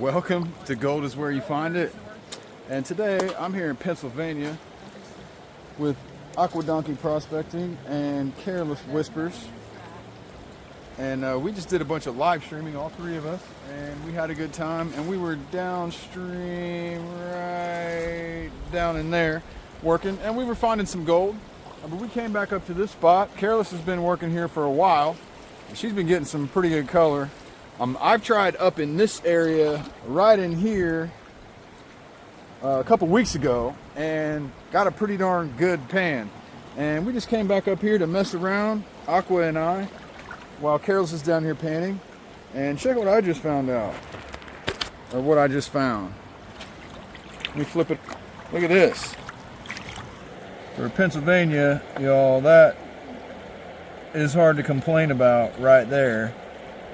Welcome to Gold is Where You Find It. And today I'm here in Pennsylvania with Aqua Donkey Prospecting and Careless Whispers. And we just did a bunch of live streaming, all three of us, and we had a good time. And we were downstream, right down in there, working, and we were finding some gold. But we came back up to this spot. Careless has been working here for a while. And she's been getting some pretty good color. I've tried up in this area, right in here, a couple weeks ago, and got a pretty darn good pan. And we just came back up here to mess around, Aqua and I, while Careless is down here panning. And check what I just found out, or what I just found. Let me flip it. Look at this. For Pennsylvania, y'all, that is hard to complain about right there.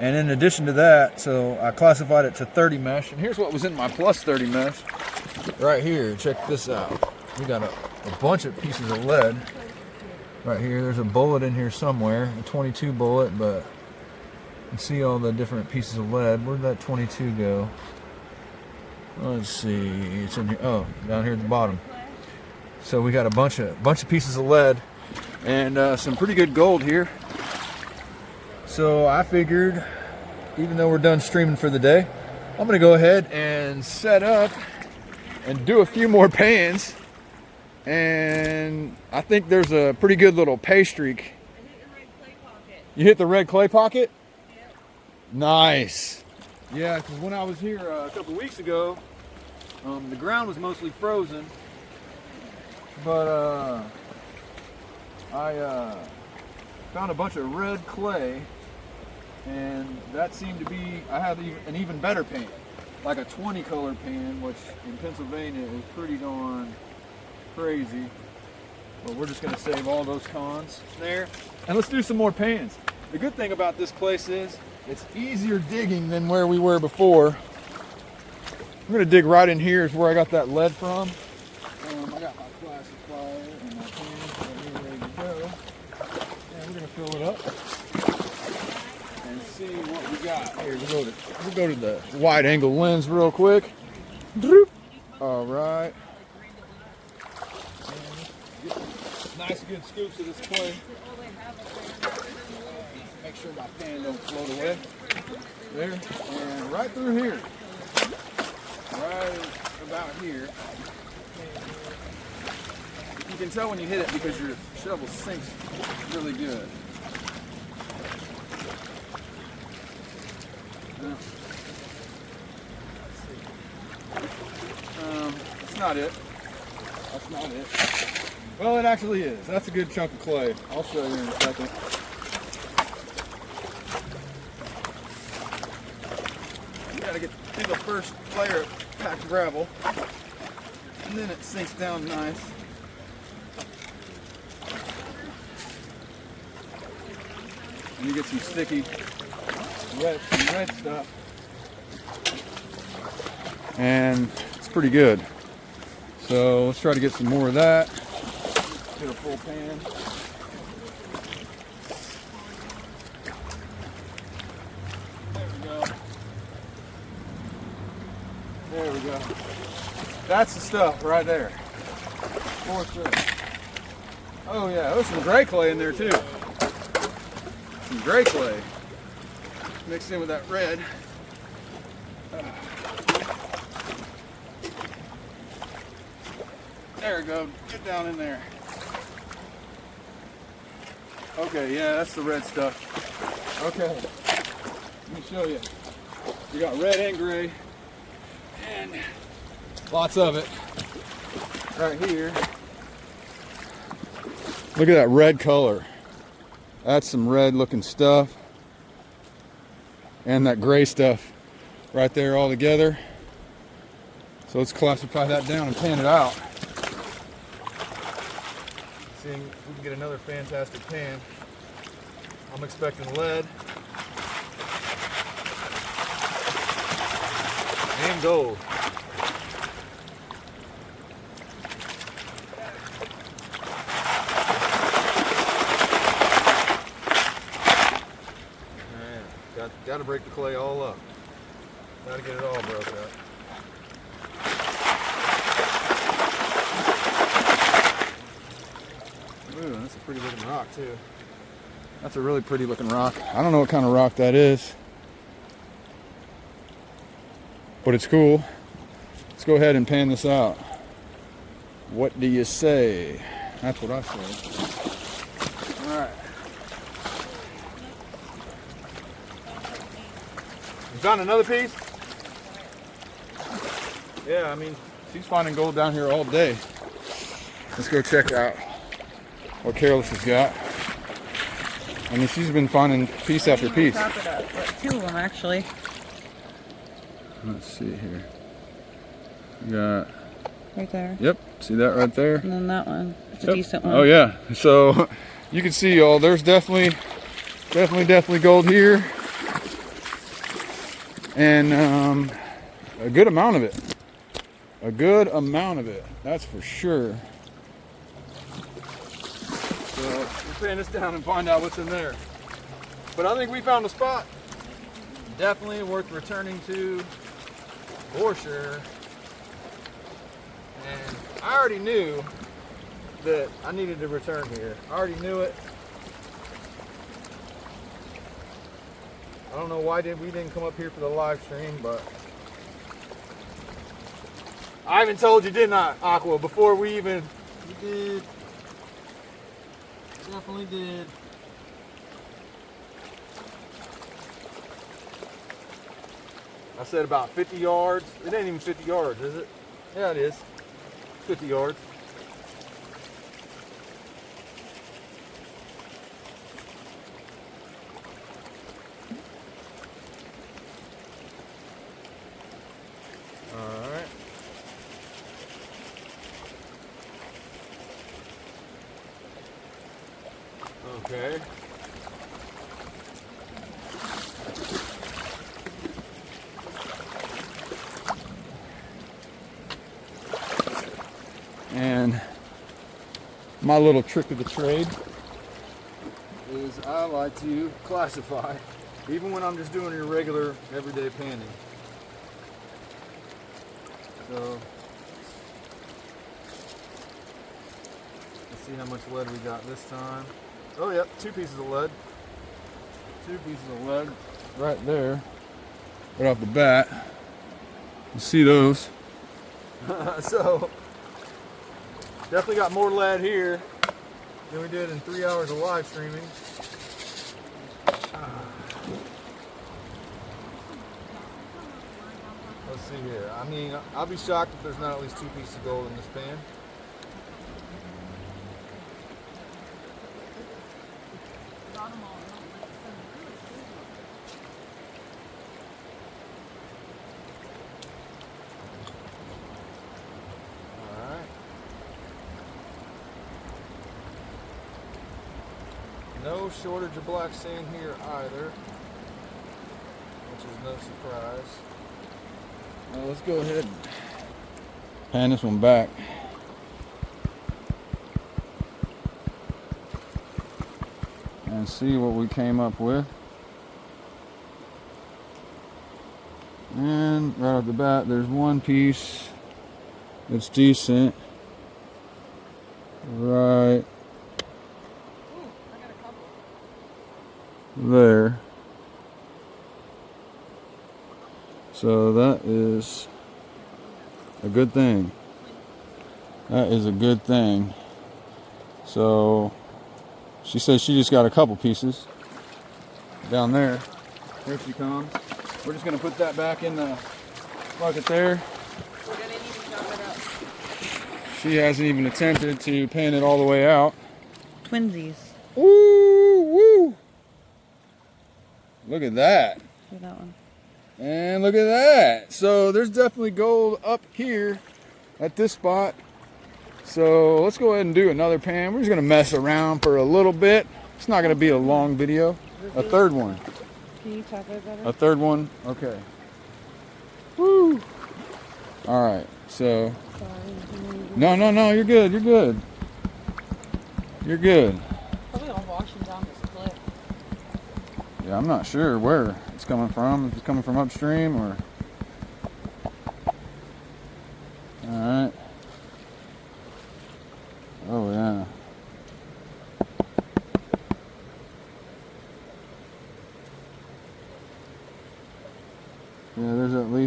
And in addition to that, so I classified it to 30 mesh. And here's what was in my plus 30 mesh right here. Check this out. We got a bunch of pieces of lead right here. There's a bullet in here somewhere, a 22 bullet, but you can see all the different pieces of lead. Where'd that 22 go? Let's see. It's in here. Oh, down here at the bottom. So we got a bunch of pieces of lead and some pretty good gold here. So I figured, even though we're done streaming for the day, I'm going to go ahead and set up and do a few more pans. And I think there's a pretty good little pay streak. You hit the red clay pocket? Yep. Nice. Yeah, because when I was here a couple weeks ago, the ground was mostly frozen. But I found a bunch of red clay. And that seemed to be, I have an even better pan, like a 20 color pan, which in Pennsylvania is pretty darn crazy. But we're just going to save all those cons there. And let's do some more pans. The good thing about this place is it's easier digging than where we were before. I'm going to dig right in here is where I got that lead from. I got my classifier and my pans right here ready to go. And we're going to fill it up. And see what we got here. We'll go to the wide angle lens real quick. All right. Nice good scoops of this clay. Make sure my pan don't float away. There, and right through here. Right about here. You can tell when you hit it because your shovel sinks really good. That's not it. That's not it. Well, it actually is. That's a good chunk of clay. I'll show you in a second. You gotta get through the first layer of packed gravel, and then it sinks down nice. And you get some sticky red stuff, and it's pretty good. So let's try to get some more of that. Get a full pan. There we go. That's the stuff right there. For sure. Oh yeah, there's some gray clay in there too. Some gray clay mixed in with that red. There we go. Get down in there. Okay, yeah, that's the red stuff. Okay, let me show you. You got red and gray, and lots of it right here. Look at that red color. That's some red looking stuff. And that gray stuff right there all together. So let's classify that down and pan it out. Seeing if we can get another fantastic pan. I'm expecting lead and gold. Got to break the clay all up. Gotta get it all broke up. Ooh, that's a pretty looking rock too. That's a really pretty looking rock. I don't know what kind of rock that is, but it's cool. Let's go ahead and pan this out. What do you say? That's what I say. All right. You found another piece? Yeah, I mean, she's finding gold down here all day. Let's go check out what Careless has got. I mean, she's been finding piece after piece. Top it up, but 2 of them actually. Let's see here. We got right there. Yep, see that right there? And then that one. It's a decent one. Oh yeah. So you can see, y'all, there's definitely gold here. And a good amount of it. A good amount of it. That's for sure. So we'll pan this down and find out what's in there. But I think we found a spot. Definitely worth returning to, for sure. And I already knew that I needed to return here. I already knew it. I don't know why we didn't come up here for the live stream, but I even told you, didn't I, Aqua, before we even... You did. Definitely did. I said about 50 yards. It ain't even 50 yards, is it? Yeah, it is. 50 yards. All right. Okay. And my little trick of the trade is I like to classify, even when I'm just doing your regular everyday panning. So let's see how much lead we got this time. Oh yep, 2 pieces of lead. 2 pieces of lead right there, right off the bat. You see those? So definitely got more lead here than we did in 3 hours of live streaming. Let's see here. I mean, I'll be shocked if there's not at least 2 pieces of gold in this pan. No shortage of black sand here either, which is no surprise. Well, let's go ahead and pan this one back. And see what we came up with. And right off the bat, there's 1 piece that's decent. Right there. So that is a good thing. That is a good thing. So she says she just got a couple pieces down there. Here she comes. We're just gonna put that back in the bucket there. We're gonna need to chop it up. She hasn't even attempted to pan it all the way out. Twinsies. Woo woo! Look at that. Look at that one. And look at that. So there's definitely gold up here at this spot. So let's go ahead and do another pan. We're just gonna mess around for a little bit. It's not gonna be a long video. A third one. Can you chop it better? A third one. Okay. Woo. All right. So. Sorry. No. You're good. You're good. You're good. Probably all washing down this cliff. Yeah, I'm not sure where it's coming from. If it's coming from upstream or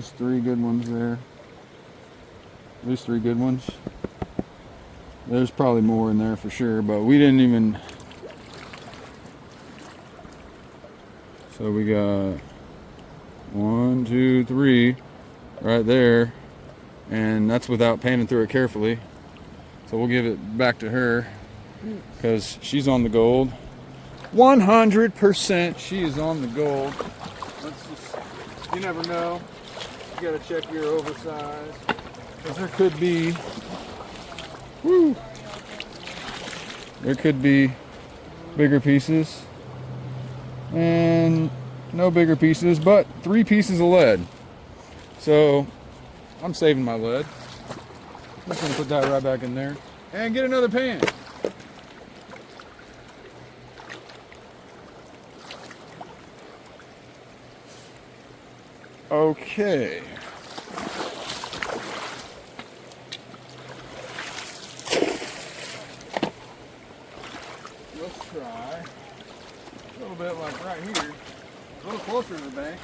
least 3 good ones there. At least 3 good ones. There's probably more in there for sure, but we didn't even. So we got 1, 2, 3 right there, and that's without panning through it carefully. So we'll give it back to her because she's on the gold. 100% she is on the gold. Let's just, you never know. You gotta check your oversize because there could be, there could be bigger pieces and no bigger pieces, but 3 pieces of lead. So I'm saving my lead. I'm just gonna put that right back in there and get another pan. Okay. Let's try a little bit like right here, a little closer to the bank.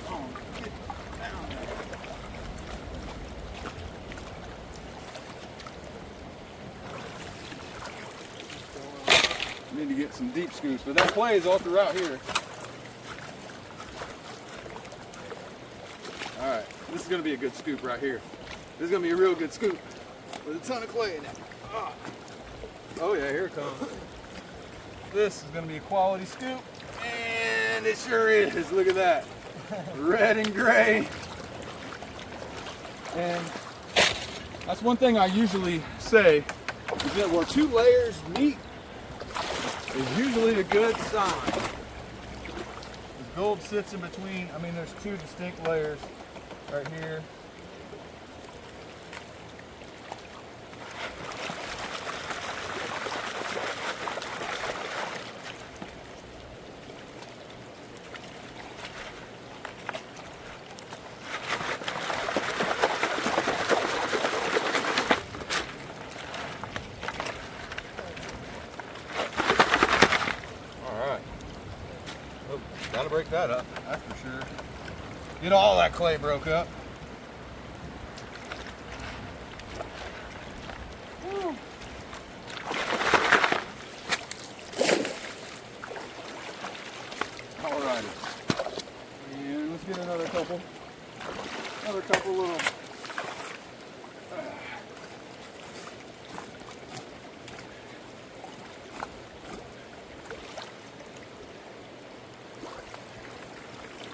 Come on, get down there. Need to get some deep scoops, but that clay is all throughout here. All right, this is gonna be a good scoop right here. This is gonna be a real good scoop with a ton of clay in it. Oh yeah, here it comes. This is gonna be a quality scoop, and it sure is. Look at that, red and gray. And that's one thing I usually say is that where 2 layers meet is usually a good sign. The gold sits in between. I mean, there's 2 distinct layers right here. Gotta break that up, that's for sure. Get all that clay broke up. Woo. Alrighty. And let's get another couple little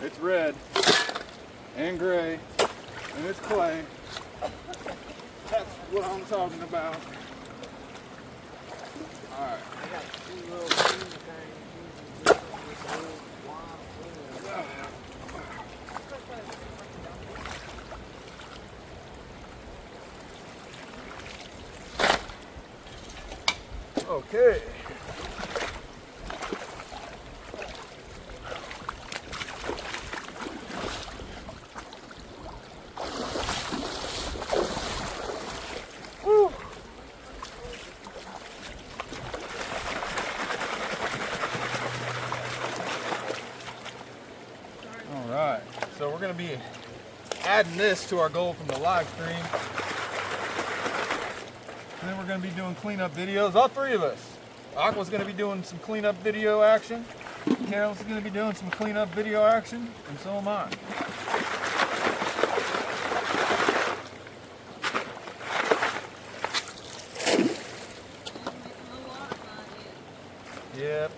It's red and gray and it's clay. That's what I'm talking about. Alright. I got 2 little green things. Okay. Woo. All right, so we're going to be adding this to our goal from the live stream. And then we're going to be doing cleanup videos, all 3 of us. Aqua's going to be doing some cleanup video action. Carol's going to be doing some cleanup video action, and so am I. Yep.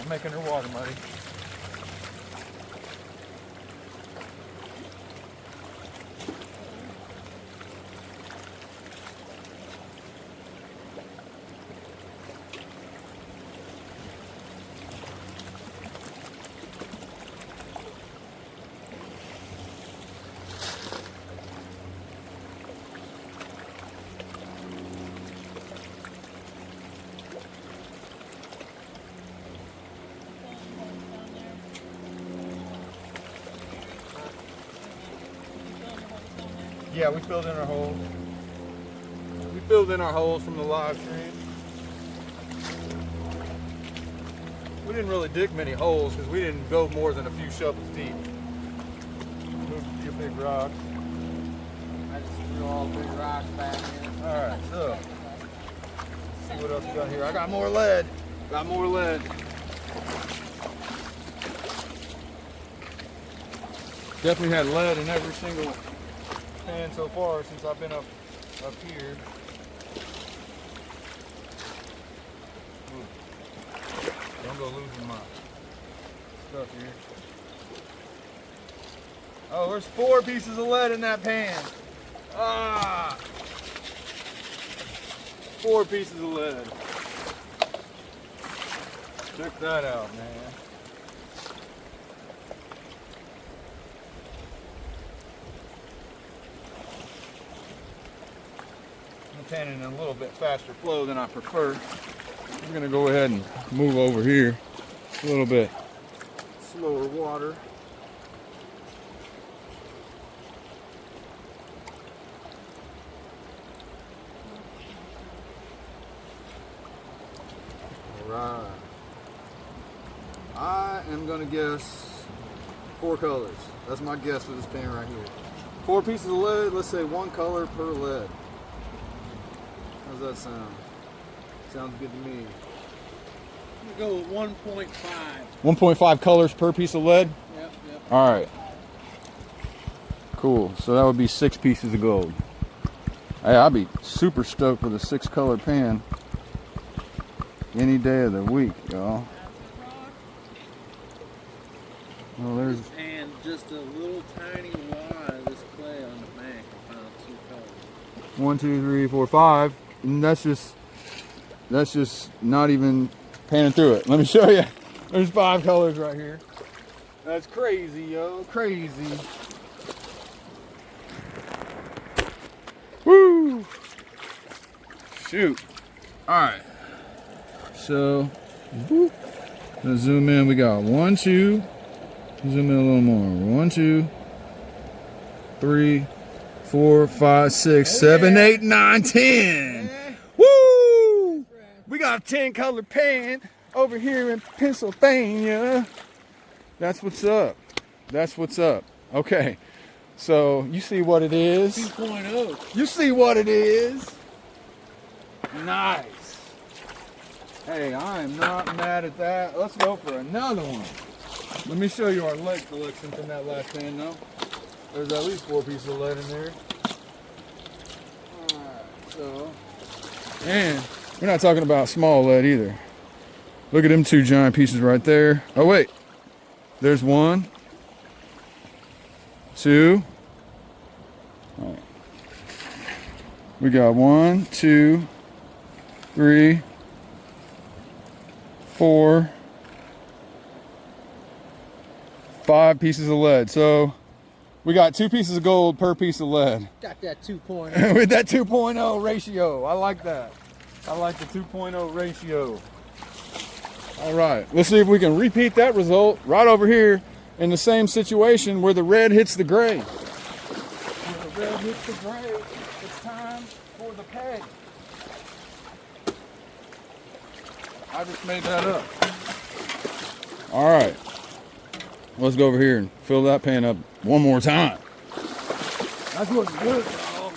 I'm making her water muddy. Yeah, we filled in our holes. We filled in our holes from the live stream. didn't really dig many holes because we didn't go more than a few shovels deep. Moved a few big rocks. I just threw all the big rocks back in. All right, so let's see what else we got here. I got more lead. Got more lead. Definitely had lead in every single pan so far since I've been up here. Ooh. Don't go losing my stuff here. Oh, there's 4 pieces of lead in that pan. Ah! 4 pieces of lead. Check that out, man. I'm panning in a little bit faster flow than I prefer. I'm gonna go ahead and move over here a little bit slower water. Right. I am gonna guess 4 colors. That's my guess for this pan right here. 4 pieces of lead, let's say 1 color per lead. How's that sound? Sounds good to me. I'm gonna go with 1.5. 1.5 colors per piece of lead? Yep. Alright. Cool. So that would be 6 pieces of gold. Hey, I'd be super stoked with a 6 color pan any day of the week, y'all. Well, there's And just a little tiny wad of this clay on the bank. I found 2 colors. 1, 2, 3, 4, 5. And that's just not even panning through it. Let me show you. There's 5 colors right here. That's crazy, yo. Crazy. Woo! Shoot. Alright. So, whoop. Let's zoom in. We got 1, 2. Zoom in a little more. 1, 2, 3, 4, 5, 6, 7, 8, 9, 10. Woo! We got a 10 color pan over here in Pennsylvania. That's what's up. That's what's up. Okay. So you see what it is. 2.0. You see what it is. Nice. Hey, I am not mad at that. Let's go for another one. Let me show you our lead collection from that last pan now. There's at least 4 pieces of lead in there. Alright, so. And we're not talking about small lead either. Look at them 2 giant pieces right there. Oh, wait. There's 1, 2. All right. We got 1, 2, 3, 4, 5 pieces of lead. So we got 2 pieces of gold per piece of lead. Got that 2.0. With that 2.0 ratio. I like that. I like the 2.0 ratio. All right, let's see if we can repeat that result right over here in the same situation where the red hits the gray. Where the red hits the gray, it's time for the peg. I just made that up. All right, let's go over here and fill that pan up one more time. That's what's good, y'all.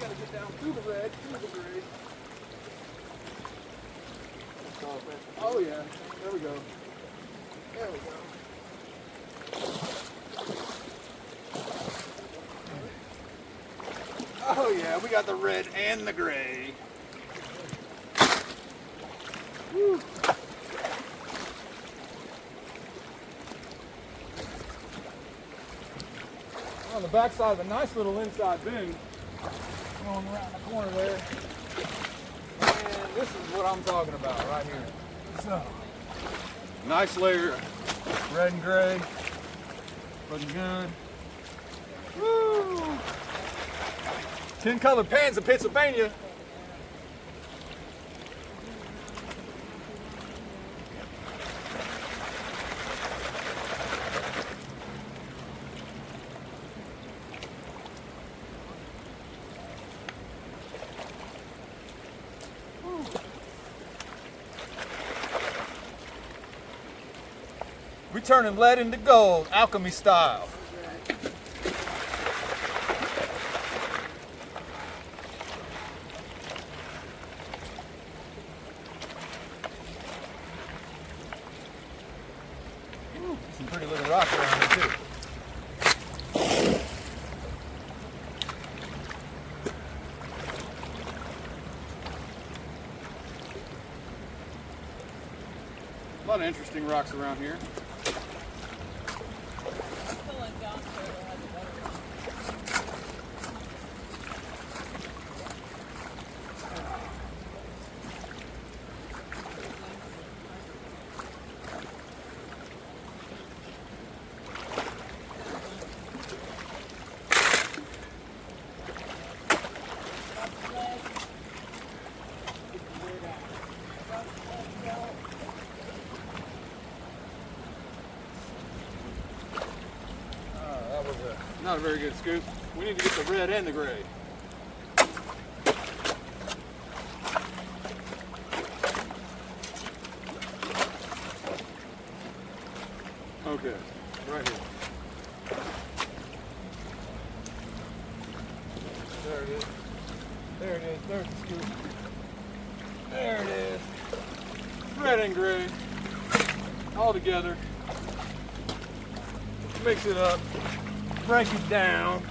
Gotta get down through the red, through the gray. Oh yeah, there we go. There we go. Oh yeah, we got the red and the gray. Woo. On the backside of a nice little inside boom, going around the corner there. And this is what I'm talking about right here. So, nice layer of red and gray, looking good. Woo! 10 color pans in Pennsylvania. We turning lead into gold, alchemy style. Ooh, some pretty little rocks around here too. A lot of interesting rocks around here. Not a very good scoop. We need to get the red and the gray. Okay, right here. There it is. There it is. There's the scoop. There it is. Red and gray. All together. Mix it up. Break it down.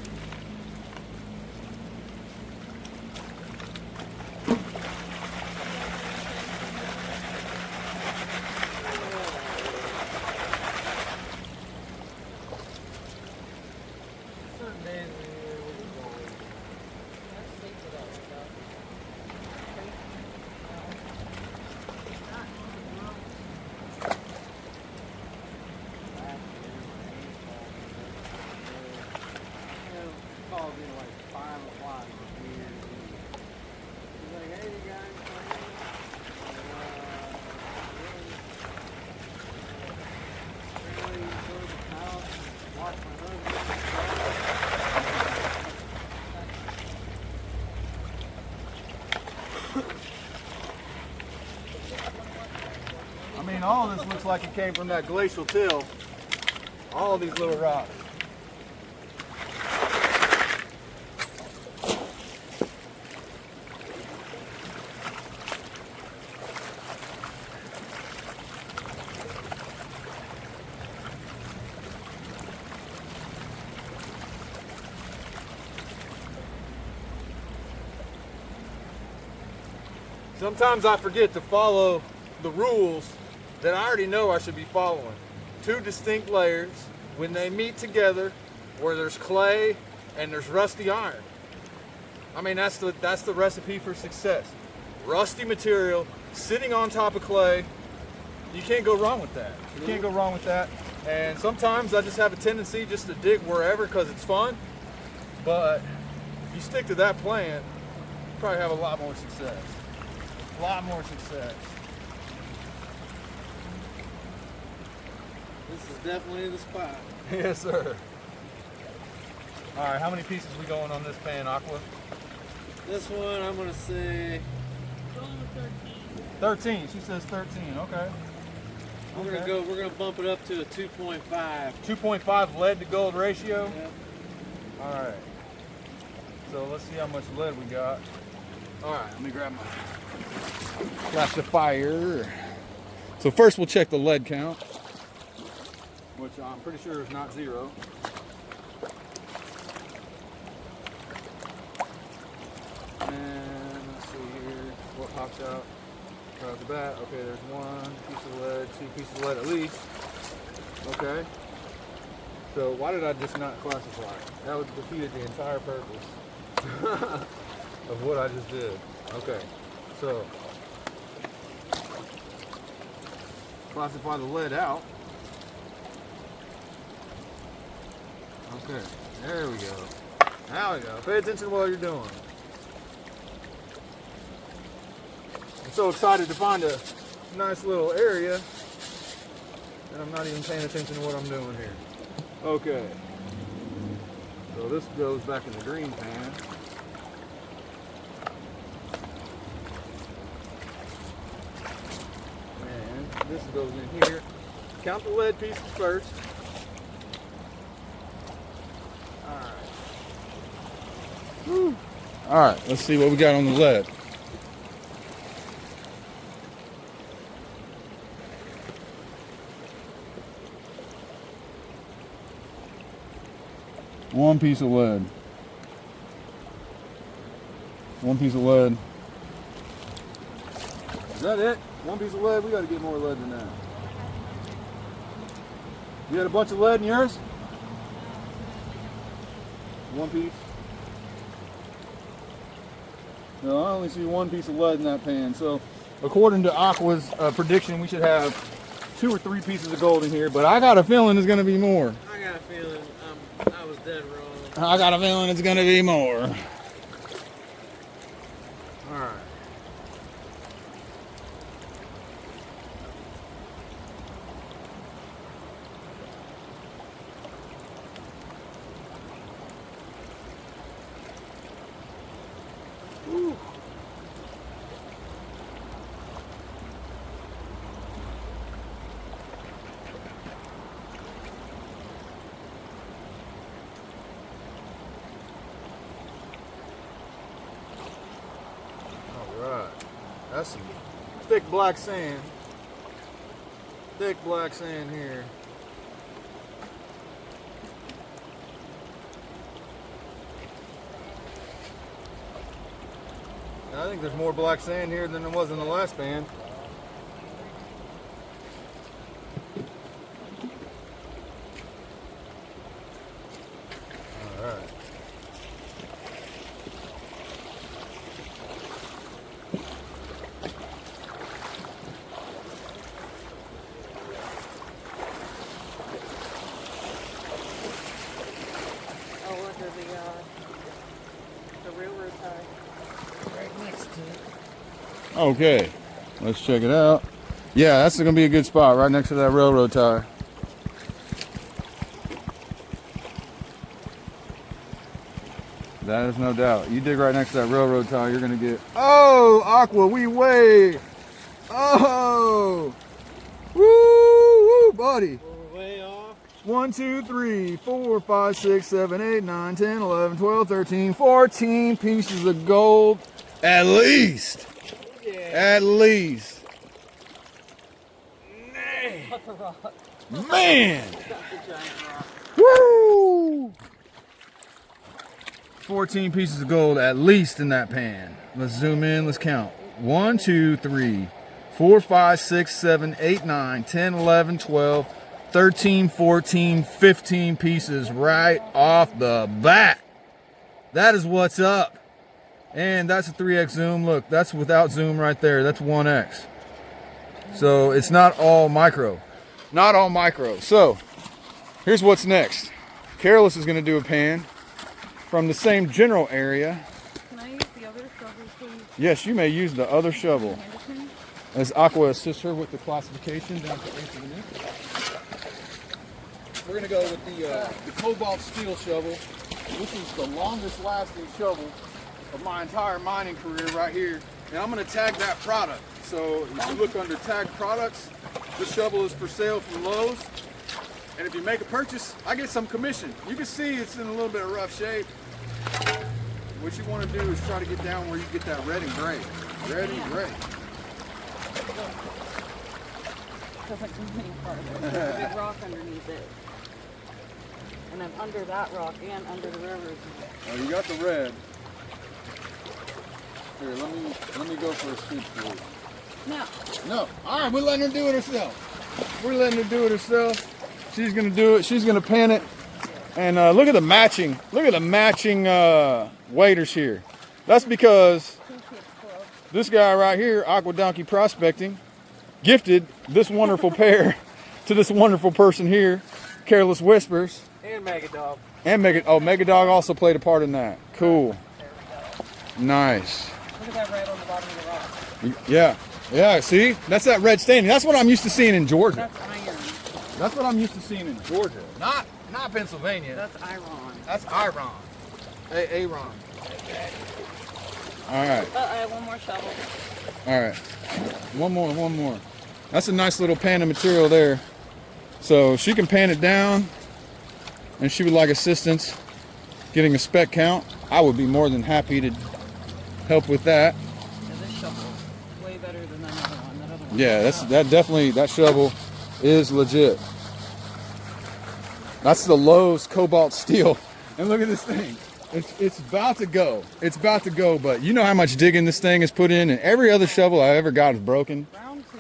I mean, all of this looks like it came from that glacial till. All these little rocks. Sometimes I forget to follow the rules that I already know I should be following. 2 distinct layers when they meet together where there's clay and there's rusty iron. I mean, that's the recipe for success. Rusty material sitting on top of clay. You can't go wrong with that. You can't go wrong with that. And sometimes I just have a tendency just to dig wherever because it's fun. But if you stick to that plan, you probably have a lot more success. A lot more success. This is definitely the spot. Yes, sir. All right, how many pieces we going on this pan, Aqua? This one, I'm gonna say 13. She says 13. Okay. we're gonna bump it up to a 2.5. 2.5 lead to gold ratio. Yep. All right. So let's see how much lead we got. All right, let me grab my classifier. So first we'll check the lead count, which I'm pretty sure is not 0. And let's see here, what pops out right off the bat. Okay, there's 1 piece of lead, 2 pieces of lead at least. Okay. So why did I just not classify it? That would have defeated the entire purpose of what I just did. Okay, so classify the lead out. Okay, there we go. Now we go. Pay attention to what you're doing. I'm so excited to find a nice little area, and I'm not even paying attention to what I'm doing here. Okay. So this goes back in the green pan. And this goes in here. count the lead pieces first. All right, let's see what we got on the lead. One piece of lead. One piece of lead. Is that it? One piece of lead? We got to get more lead than that. You had a bunch of lead in yours? One piece? No, I only see one piece of lead in that pan. So, according to Aqua's prediction, we should have 2 or 3 pieces of gold in here. But I got a feeling it's going to be more. I got a feeling I was dead wrong. I got a feeling it's going to be more. All right. Woo. Alright, that's some thick black sand. Thick black sand here. I think there's more black sand here than there was in the last band. Alright. Oh, under the railroad tie. Right next to it. Okay, let's check it out. Yeah, that's gonna be a good spot right next to that railroad tie. That is no doubt. You dig right next to that railroad tie, you're gonna get. Oh, Aqua, we way. Oh, woo, buddy. We're way off. 1, 2, 3, 4, 5, 6, 7, 8, 9, 10, 11, 12, 13, 14 pieces of gold. At least. Yeah. At least. Cut the rock. Man. Got the giant rock. Woo! 14 pieces of gold at least in that pan. Let's zoom in, let's count. 1, 2, 3, 4, 5, 6, 7, 8, 9, 10, 11, 12, 13, 14, 15 pieces right off the bat. That is what's up. And that's a 3x zoom. Look, that's without zoom right there. That's 1x. So it's not all micro. Not all micro. So here's what's next. Careless is going to do a pan from the same general area. Can I use the other shovel, please? Yes, you may use the other shovel. Hand it to me? As Aqua assists her with the classification down to 8th of an inch. We're going to go with the cobalt steel shovel. This is the longest lasting shovel of my entire mining career right here. And I'm going to tag that product. So if you look under tag products, this shovel is for sale from Lowe's. And if you make a purchase, I get some commission. You can see it's in a little bit of rough shape. What you want to do is try to get down where you get that red and gray. Red and gray. Doesn't come any farther. There's a big rock underneath it. And then under that rock and under the railroad. Oh, you got the red. Here, let me go for a scoop for you. No. All right, we're letting her do it herself. We're letting her do it herself. She's gonna do it. She's gonna pan it. And look at the matching. Look at the matching waders here. That's because this guy right here, Aqua Donkey Prospecting, gifted this wonderful pair to this wonderful person here, Careless Whispers. And Megadog. And Megadog also played a part in that. Cool. Nice. Look at that red on the bottom of the rock. Yeah, see? That's that red staining. That's what I'm used to seeing in Georgia. That's iron. That's what I'm used to seeing in Georgia. Not Pennsylvania. That's iron. That's Iron. Aaron. All right. I have one more shovel. All right. One more. That's a nice little pan of material there. So she can pan it down, and she would like assistance getting a spec count. I would be more than happy to help with that. Yeah, this shovel is way better than that other one. That other one. Yeah, that shovel is legit. That's the Lowe's cobalt steel. And look at this thing. It's about to go. It's about to go, but you know how much digging this thing has put in, and every other shovel I ever got is broken. Round two.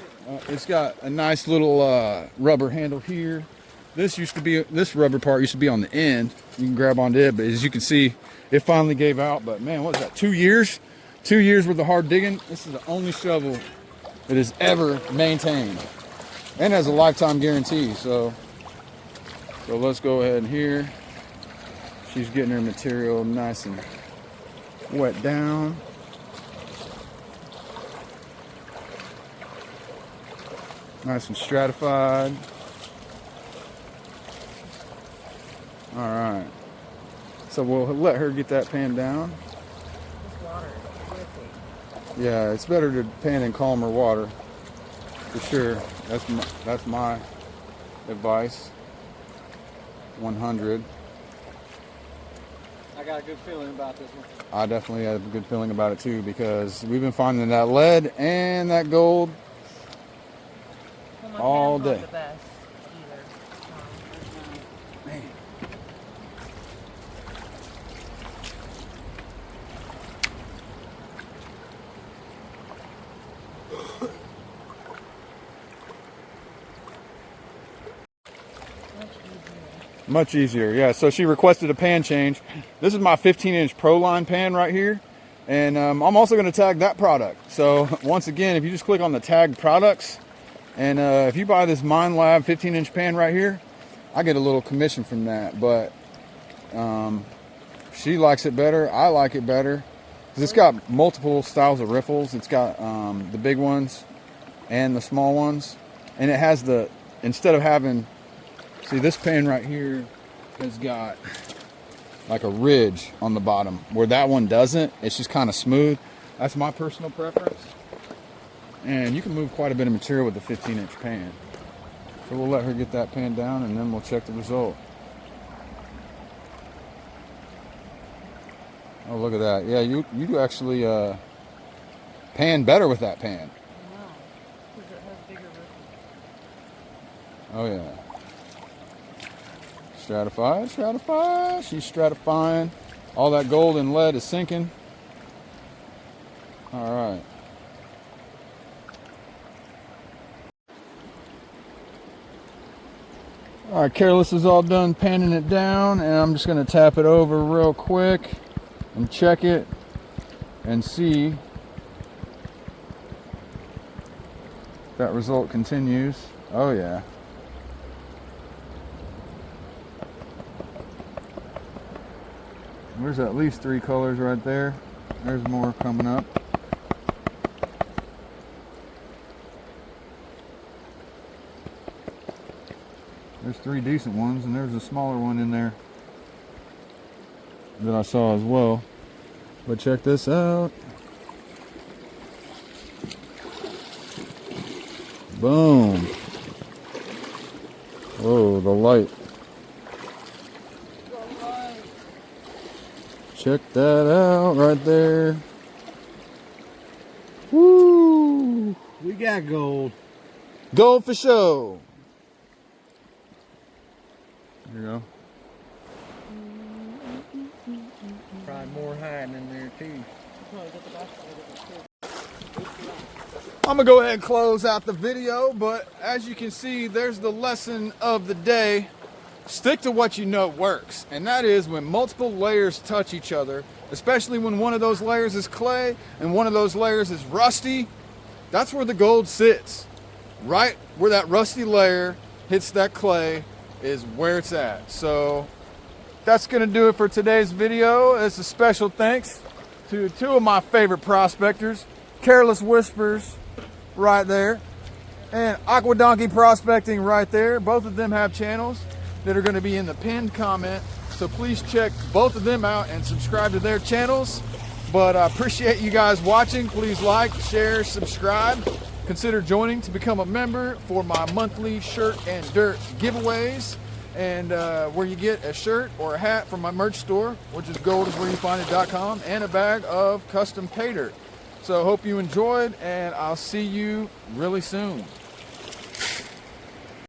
It's got a nice little rubber handle here. This rubber part used to be on the end. You can grab onto it, but as you can see, it finally gave out. But man, what is that? 2 years? 2 years worth of hard digging. This is the only shovel that is ever maintained, and has a lifetime guarantee. So let's go ahead and here. She's getting her material nice and wet down. Nice and stratified. All right. So we'll let her get that pan down. This water is wicked. Yeah, it's better to pan in calmer water, for sure. That's my advice. 100. I got a good feeling about this one. I definitely have a good feeling about it too, because we've been finding that lead and that gold Well, my all pan's not day. the best either. Man. Much easier, yeah. So she requested a pan change. This is my 15-inch Pro Line pan right here. And I'm also going to tag that product. So once again, if you just click on the tagged products, and if you buy this Mind Lab 15-inch pan right here, I get a little commission from that. But she likes it better. I like it better. 'Cause it's got multiple styles of riffles. It's got the big ones and the small ones. And it has the, instead of having, see, this pan right here has got like a ridge on the bottom, where that one doesn't. It's just kind of smooth. That's my personal preference. And you can move quite a bit of material with the 15-inch pan. So we'll let her get that pan down, and then we'll check the result. Oh, look at that. Yeah, you do actually pan better with that pan. Wow. Because it has bigger ripples. Oh yeah. Stratify. She's stratifying. All that gold and lead is sinking. All right. All right, Careless is all done panning it down, and I'm just going to tap it over real quick and check it and see if that result continues. Oh yeah. There's at least 3 colors right there. There's more coming up. There's 3 decent ones, and there's a smaller one in there that I saw as well. But check this out. Boom. Whoa, the light. Check that out right there. Woo! We got gold. Gold for show. There you go. Probably more hiding in there too. I'm gonna go ahead and close out the video, but as you can see, there's the lesson of the day. Stick to what you know works, and that is when multiple layers touch each other, especially when one of those layers is clay and one of those layers is rusty. That's where the gold sits. Right where that rusty layer hits that clay is where it's at. So that's gonna do it for today's video. It's a special thanks to 2 of my favorite prospectors, Careless Whispers right there, and Aqua Donkey Prospecting right there. Both of them have channels that are going to be in the pinned comment, so please check both of them out and subscribe to their channels. But I appreciate you guys watching. Please like, share, subscribe, consider joining to become a member for my monthly shirt and dirt giveaways, and where you get a shirt or a hat from my merch store, which is goldiswhereyoufind.com, and a bag of custom pay dirt. So hope you enjoyed, and I'll see you really soon.